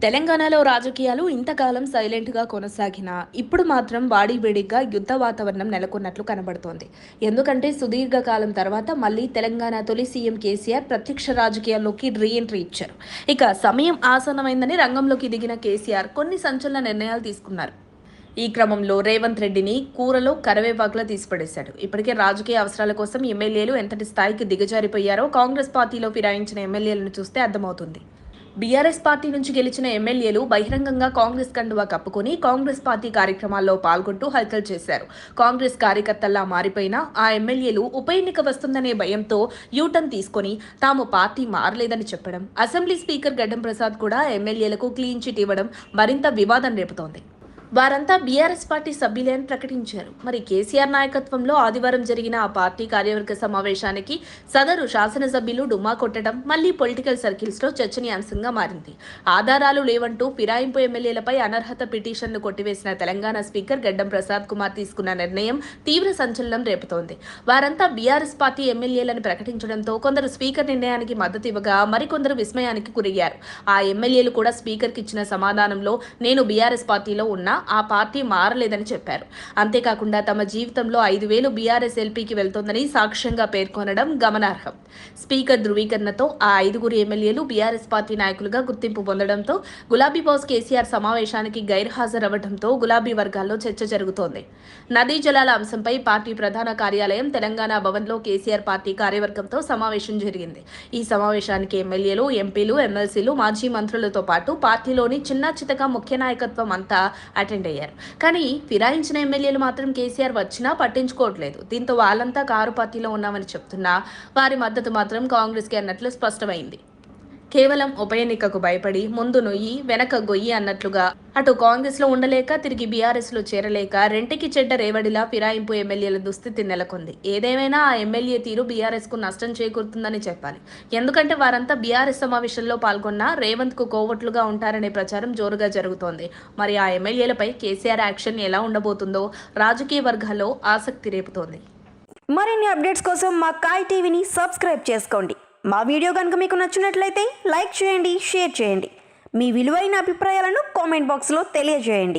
తెలంగాణలో రాజకీయాలు ఇంతకాలం సైలెంట్గా కొనసాగినా ఇప్పుడు మాత్రం వాడివేడిగా యుద్ధ వాతావరణం నెలకొన్నట్లు కనబడుతోంది. ఎందుకంటే సుదీర్ఘకాలం తర్వాత మళ్ళీ తెలంగాణ తొలి సీఎం కేసీఆర్ ప్రత్యక్ష రాజకీయాల్లోకి రీఎంట్రీ ఇచ్చారు. ఇక సమయం ఆసన్నమైందని రంగంలోకి దిగిన కేసీఆర్ కొన్ని సంచలన నిర్ణయాలు తీసుకున్నారు. ఈ క్రమంలో రేవంత్ రెడ్డిని కూరలో కరివేపాకులా తీసిపడేశాడు. ఇప్పటికే రాజకీయ అవసరాల కోసం ఎమ్మెల్యేలు ఎంతటి స్థాయికి దిగజారిపోయారో కాంగ్రెస్ పార్టీలో ఫిరాయించిన ఎమ్మెల్యేలను చూస్తే అర్థమవుతుంది. బీఆర్ఎస్ పార్టీ నుంచి గెలిచిన ఎమ్మెల్యేలు బహిరంగంగా కాంగ్రెస్ కండువా కప్పుకొని కాంగ్రెస్ పార్టీ కార్యక్రమాల్లో పాల్గొంటూ హల్చల్ చేశారు. కాంగ్రెస్ కార్యకర్తల్లా మారిపోయినా ఆ ఎమ్మెల్యేలు ఉప ఎన్నిక వస్తుందనే భయంతో యూటర్న్ తీసుకొని తాము పార్టీ మారలేదని చెప్పడం, అసెంబ్లీ స్పీకర్ గడ్డం ప్రసాద్ కూడా ఎమ్మెల్యేలకు క్లీన్ చిట్ ఇవ్వడం మరింత వివాదం రేపుతోంది. వారంతా బీఆర్ఎస్ పార్టీ సభ్యులే అని ప్రకటించారు. మరి కేసీఆర్ నాయకత్వంలో ఆదివారం జరిగిన ఆ పార్టీ కార్యవర్గ సమావేశానికి సదరు శాసనసభ్యులు డుమ్మా కొట్టడం మళ్లీ పొలిటికల్ సర్కిల్స్ లో చర్చనీయాంశంగా మారింది. ఆధారాలు లేవంటూ ఫిరాయింపు ఎమ్మెల్యేలపై అనర్హత పిటిషన్ను కొట్టివేసిన తెలంగాణ స్పీకర్ గడ్డం ప్రసాద్ కుమార్ తీసుకున్న నిర్ణయం తీవ్ర సంచలనం రేపుతోంది. వారంతా బీఆర్ఎస్ పార్టీ ఎమ్మెల్యేలను ప్రకటించడంతో కొందరు స్పీకర్ నిర్ణయానికి మద్దతు ఇవ్వగా మరికొందరు విస్మయానికి గురయ్యారు. ఆ ఎమ్మెల్యేలు కూడా స్పీకర్కి ఇచ్చిన సమాధానంలో నేను బీఆర్ఎస్ పార్టీలో ఉన్నా ఆ పార్టీ మారలేదని చెప్పారు. అంతేకాకుండా తమ జీవితంలో 5,000 బీఆర్ఎస్ ఎల్పీకి వెళ్తోందని సాక్ష్యంగా పేర్కొనడం గమనార్హం. స్పీకర్ ధృవీకరణతో ఆ 5 ఎమ్మెల్యేలు బీఆర్ఎస్ పార్టీ నాయకులుగా గుర్తింపు పొందడంతో గులాబీ బాస్ కేసీఆర్ సమావేశానికి గైర్హాజరవ్వడంతో గులాబీ వర్గాల్లో చర్చ జరుగుతోంది. నదీ జలాల అంశంపై పార్టీ ప్రధాన కార్యాలయం తెలంగాణ భవన్లో కేసీఆర్ పార్టీ కార్యవర్గంతో సమావేశం జరిగింది. ఈ సమావేశానికి ఎమ్మెల్యేలు, ఎంపీలు, ఎమ్మెల్సీలు, మాజీ మంత్రులతో పాటు పార్టీలోని చిన్న చితక ముఖ్య నాయకత్వం అంతా అటెండ్ అయ్యారు. కానీ ఫిరాయించిన ఎమ్మెల్యేలు మాత్రం కేసీఆర్ వచ్చినా పట్టించుకోవట్లేదు. దీంతో వాళ్ళంతా కారు పార్టీలో ఉన్నామని చెప్తున్నా వారి మద్దతు మాత్రం కాంగ్రెస్కి అన్నట్లు స్పష్టమైంది. కేవలం ఉప ఎన్నికకు భయపడి ముందు నొయ్యి వెనక గొయ్యి అన్నట్లుగా అటు కాంగ్రెస్ లో ఉండలేక తిరిగి బీఆర్ఎస్ లో చేరలేక రెంటికి చెడ్డ రేవడిలా ఫిరాయింపు ఎమ్మెల్యేల దుస్థితి నెలకొంది. ఏదేమైనా ఆ ఎమ్మెల్యే తీరు బీఆర్ఎస్ కు నష్టం చేకూరుతుందని చెప్పాలి. ఎందుకంటే వారంతా బీఆర్ఎస్ సమావేశంలో పాల్గొన్న రేవంత్ కు కోవట్లుగా ఉంటారనే ప్రచారం జోరుగా జరుగుతోంది. మరి ఆ ఎమ్మెల్యేలపై కేసీఆర్ యాక్షన్ ఎలా ఉండబోతుందో రాజకీయ వర్గాల్లో ఆసక్తి రేపుతోంది. మరిన్ని అప్డేట్స్ కోసం మా కాయ్ టీవీని సబ్స్క్రైబ్ చేసుకోండి. మా వీడియో కనుక మీకు నచ్చినట్లయితే లైక్ చేయండి, షేర్ చేయండి. మీ విలువైన అభిప్రాయాలను కామెంట్ బాక్స్లో తెలియజేయండి.